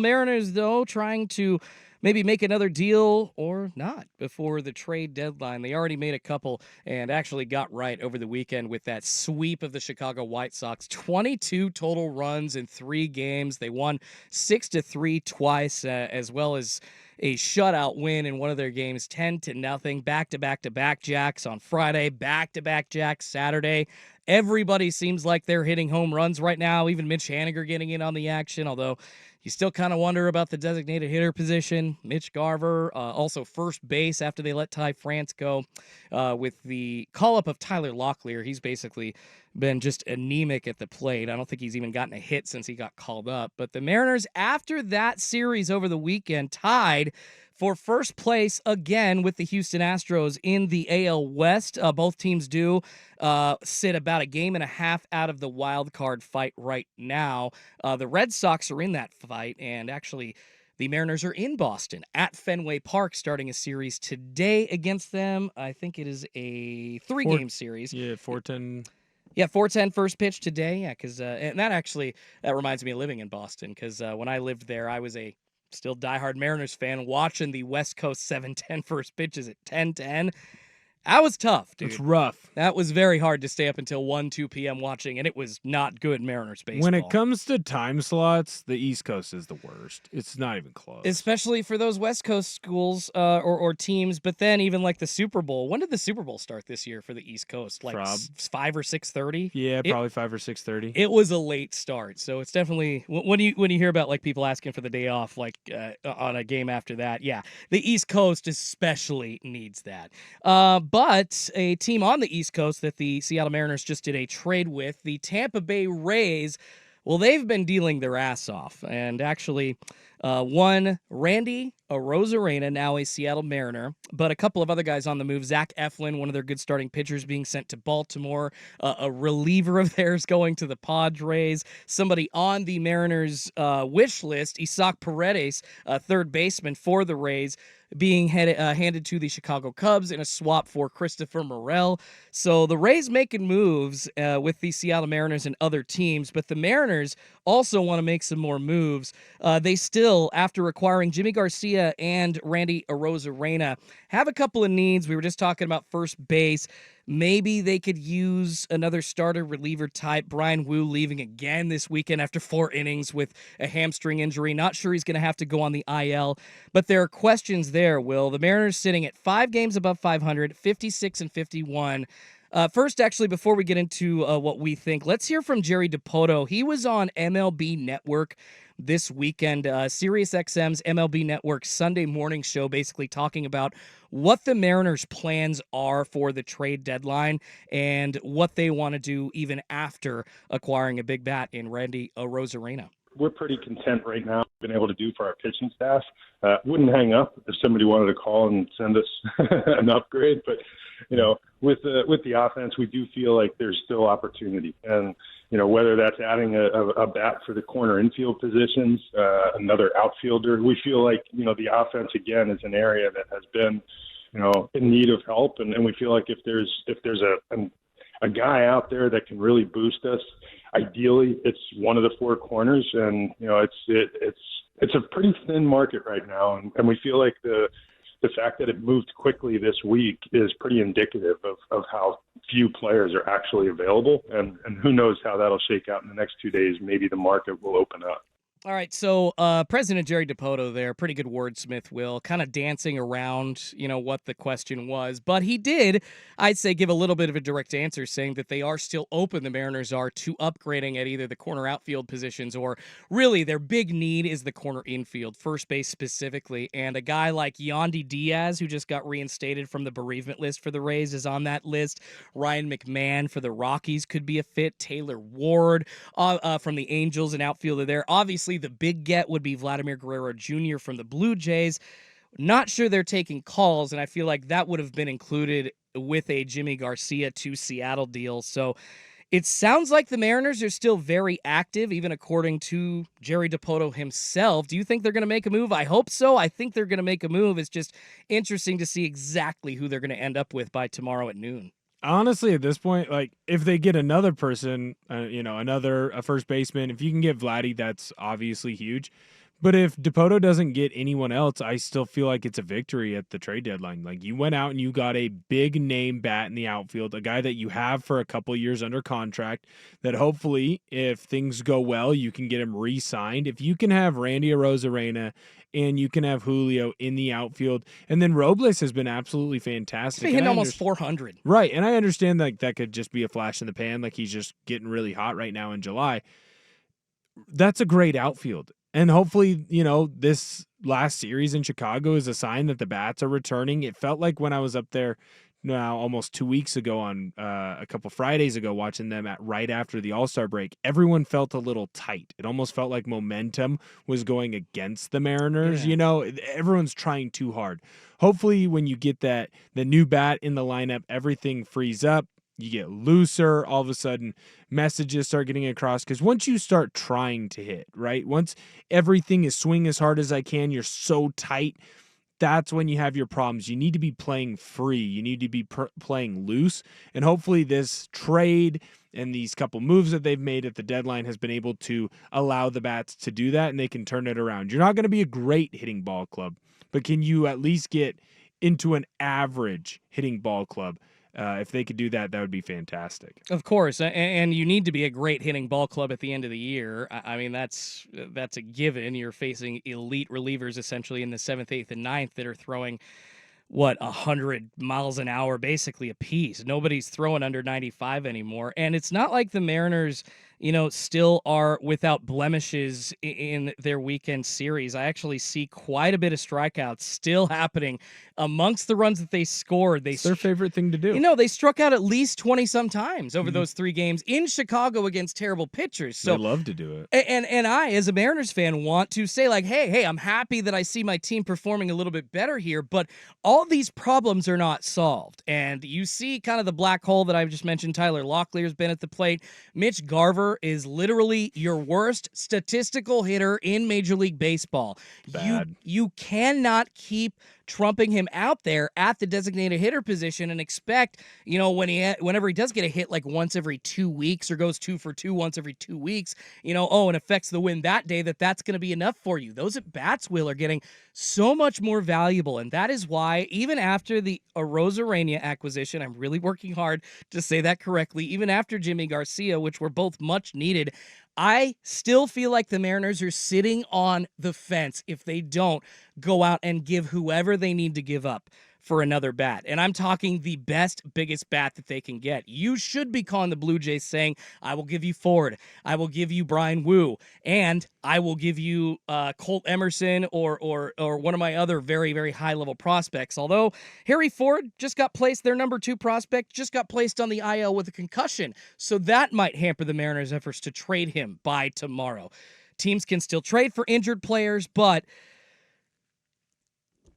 Mariners, though, trying to maybe make another deal or not before the trade deadline. They already made a couple and actually got right over the weekend with that sweep of the Chicago White Sox. 22 total runs in 3 games. They won 6-3 twice, as well as a shutout win in one of their games, 10-0. Back-to-back-to-back jacks on Friday, back-to-back jacks Saturday. Everybody seems like they're hitting home runs right now. Even Mitch Haniger getting in on the action, although you still kind of wonder about the designated hitter position. Mitch Garver, also first base after they let Ty France go. With the call-up of Tyler Locklear, he's basically been just anemic at the plate. I don't think he's even gotten a hit since he got called up. But the Mariners, after that series over the weekend, tied for first place again with the Houston Astros in the AL West. Both teams do sit about a game and a half out of the wild card fight right now. The Red Sox are in that fight, and actually the Mariners are in Boston at Fenway Park starting a series today against them. I think it is a 3-game series. Yeah, 4:10. Yeah, 4:10 first pitch today. Yeah, because and that reminds me of living in Boston, because when I lived there, I was a still diehard Mariners fan watching the West Coast 7:10 first pitches at 10:10. That was tough, dude. It's rough. That was very hard to stay up until 1, 2 p.m. watching, and it was not good Mariners baseball. When it comes to time slots, the East Coast is the worst. It's not even close. Especially for those West Coast schools or teams, but then even like the Super Bowl. When did the Super Bowl start this year for the East Coast? Like 5 or 6:30? Yeah, probably 5 or 6:30. It was a late start, so it's definitely when you hear about like people asking for the day off, like on a game after that. Yeah, the East Coast especially needs that. But a team on the East Coast that the Seattle Mariners just did a trade with, the Tampa Bay Rays. Well, they've been dealing their ass off, and actually one, Randy Arozearena, now a Seattle Mariner, but a couple of other guys on the move. Zach Eflin, one of their good starting pitchers, being sent to Baltimore. A reliever of theirs going to the Padres. Somebody on the Mariners' wish list, Isaac Paredes, third baseman for the Rays, being handed to the Chicago Cubs in a swap for Christopher Morel. So the Rays making moves with the Seattle Mariners and other teams, but the Mariners also want to make some more moves. They still, after acquiring Yimi Garcia and Randy Arozearena, have a couple of needs. We were just talking about first base. Maybe they could use another starter reliever type. Brian Wu leaving again this weekend after 4 innings with a hamstring injury. Not sure he's going to have to go on the IL, but there are questions there, Will. The Mariners sitting at 5 games above 500, 56-51. First, actually, before we get into what we think, let's hear from Jerry Dipoto. He was on MLB Network this weekend, SiriusXM's MLB Network Sunday morning show, basically talking about what the Mariners' plans are for the trade deadline and what they want to do even after acquiring a big bat in Randy Arozearena. We're pretty content right now, been able to do for our pitching staff. Wouldn't hang up if somebody wanted to call and send us an upgrade, but with the offense, we do feel like there's still opportunity, and whether that's adding a bat for the corner infield positions, another outfielder, we feel like the offense again is an area that has been in need of help, and we feel like if there's a guy out there that can really boost us, ideally it's one of the 4 corners, and it's a pretty thin market right now, and we feel like the fact that it moved quickly this week is pretty indicative of how few players are actually available, and who knows how that'll shake out in the next 2 days. Maybe the market will open up. All right, so President Jerry Dipoto there, pretty good wordsmith, Will, kind of dancing around, what the question was. But he did, I'd say, give a little bit of a direct answer, saying that they are still open, the Mariners are, to upgrading at either the corner outfield positions or really their big need is the corner infield, first base specifically. And a guy like Yandy Diaz, who just got reinstated from the bereavement list for the Rays, is on that list. Ryan McMahon for the Rockies could be a fit. Taylor Ward from the Angels, an outfielder there. Obviously, the big get would be Vladimir Guerrero Jr. from the Blue Jays. Not sure they're taking calls, and I feel like that would have been included with a Yimi Garcia to Seattle deal. So it sounds like the Mariners are still very active, even according to Jerry Dipoto himself. Do you think they're going to make a move? I hope so. I think they're going to make a move. It's just interesting to see exactly who they're going to end up with by tomorrow at noon. Honestly, at this point, like if they get another person, a first baseman, if you can get Vladdy, that's obviously huge. But if Dipoto doesn't get anyone else, I still feel like it's a victory at the trade deadline. Like, you went out and you got a big name bat in the outfield, a guy that you have for a couple years under contract, that hopefully, if things go well, you can get him re-signed. If you can have Randy Arozearena and you can have Julio in the outfield, and then Robles has been absolutely He's fantastic. been And hitting I almost 400. Right, and I understand that that could just be a flash in the pan, like he's just getting really hot right now in July. That's a great outfield. And hopefully, this last series in Chicago is a sign that the bats are returning. It felt like when I was up there now almost 2 weeks ago on a couple Fridays ago watching them right after the All-Star break, everyone felt a little tight. It almost felt like momentum was going against the Mariners. Yeah. Everyone's trying too hard. Hopefully when you get the new bat in the lineup, everything frees up. You get looser, all of a sudden messages start getting across, because once you start trying to hit, right? Once everything is swing as hard as I can, you're so tight, that's when you have your problems. You need to be playing free. You need to be playing loose. And hopefully this trade and these couple moves that they've made at the deadline has been able to allow the bats to do that, and they can turn it around. You're not going to be a great hitting ball club, but can you at least get into an average hitting ball club? If they could do that, that would be fantastic. Of course, and you need to be a great hitting ball club at the end of the year. I mean, that's a given. You're facing elite relievers essentially in the 7th, 8th, and 9th that are throwing 100 miles an hour basically a piece. Nobody's throwing under 95 anymore, and it's not like the Mariners still are without blemishes in their weekend series. I actually see quite a bit of strikeouts still happening amongst the runs that they scored. It's their favorite thing to do. They struck out at least 20-some times over those 3 games in Chicago against terrible pitchers. So they love to do it. And I, as a Mariners fan, want to say, like, hey, I'm happy that I see my team performing a little bit better here, but all these problems are not solved. And you see kind of the black hole that I've just mentioned. Tyler Locklear's been at the plate. Mitch Garver is literally your worst statistical hitter in Major League Baseball. Bad. You cannot keep trumping him out there at the designated hitter position and expect, whenever he does get a hit like once every 2 weeks or goes 2 for 2 once every 2 weeks, and affects the win that day, that's going to be enough for you. Those at bats, Will, are getting so much more valuable. And that is why, even after the Arozearena acquisition, I'm really working hard to say that correctly, even after Yimi Garcia, which were both much needed, I still feel like the Mariners are sitting on the fence if they don't go out and give whoever they need to give up for another bat. And I'm talking the best, biggest bat that they can get. You should be calling the Blue Jays saying, I will give you Ford, I will give you Brian Wu, and I will give you Colt Emerson or one of my other very, very high-level prospects. Although Harry Ford just got placed, their number 2 prospect, just got placed on the IL with a concussion. So that might hamper the Mariners' efforts to trade him by tomorrow. Teams can still trade for injured players, but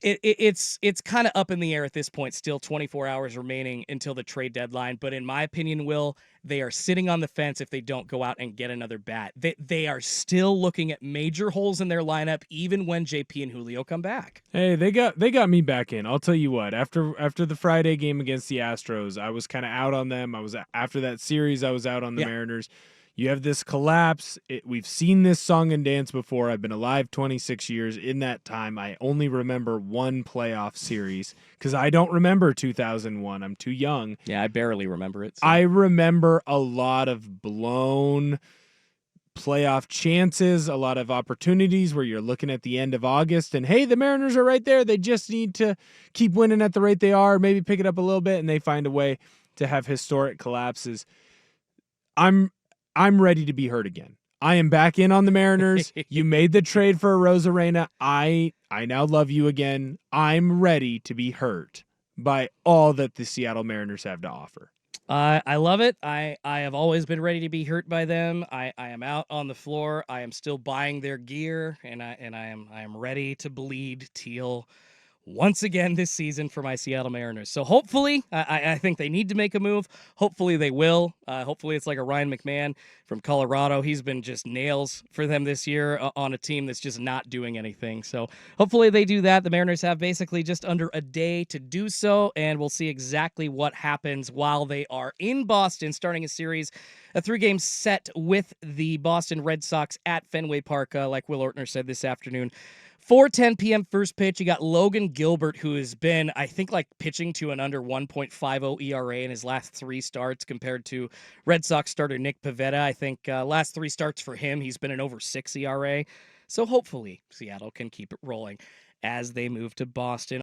it's kind of up in the air at this point. Still 24 hours remaining until the trade deadline. But in my opinion, Will, they are sitting on the fence if they don't go out and get another bat. They are still looking at major holes in their lineup, even when JP and Julio come back. Hey, they got me back in. I'll tell you what. After the Friday game against the Astros, I was kind of out on them. After that series, I was out on the Mariners. You have this collapse. We've seen this song and dance before. I've been alive 26 years. In that time, I only remember one playoff series because I don't remember 2001. I'm too young. Yeah, I barely remember it. So. I remember a lot of blown playoff chances, a lot of opportunities where you're looking at the end of August and, hey, the Mariners are right there. They just need to keep winning at the rate they are, maybe pick it up a little bit, and they find a way to have historic collapses. I'm ready to be hurt again. I am back in on the Mariners. You made the trade for Arozearena. I now love you again. I'm ready to be hurt by all that the Seattle Mariners have to offer. I love it. I have always been ready to be hurt by them. I am out on the floor. I am still buying their gear, and I am ready to bleed teal once again this season for my Seattle Mariners. So hopefully, I think they need to make a move. Hopefully they will. Hopefully it's like a Ryan McMahon from Colorado. He's been just nails for them this year on a team that's just not doing anything. So hopefully they do that. The Mariners have basically just under a day to do so, and we'll see exactly what happens while they are in Boston, starting a series, a 3-game set with the Boston Red Sox at Fenway Park, like Will Ortner said this afternoon. 4:10 p.m. first pitch. You got Logan Gilbert, who has been, I think, like pitching to an under 1.50 ERA in his last 3 starts compared to Red Sox starter Nick Pivetta. I think last 3 starts for him, he's been an over 6 ERA. So hopefully Seattle can keep it rolling as they move to Boston.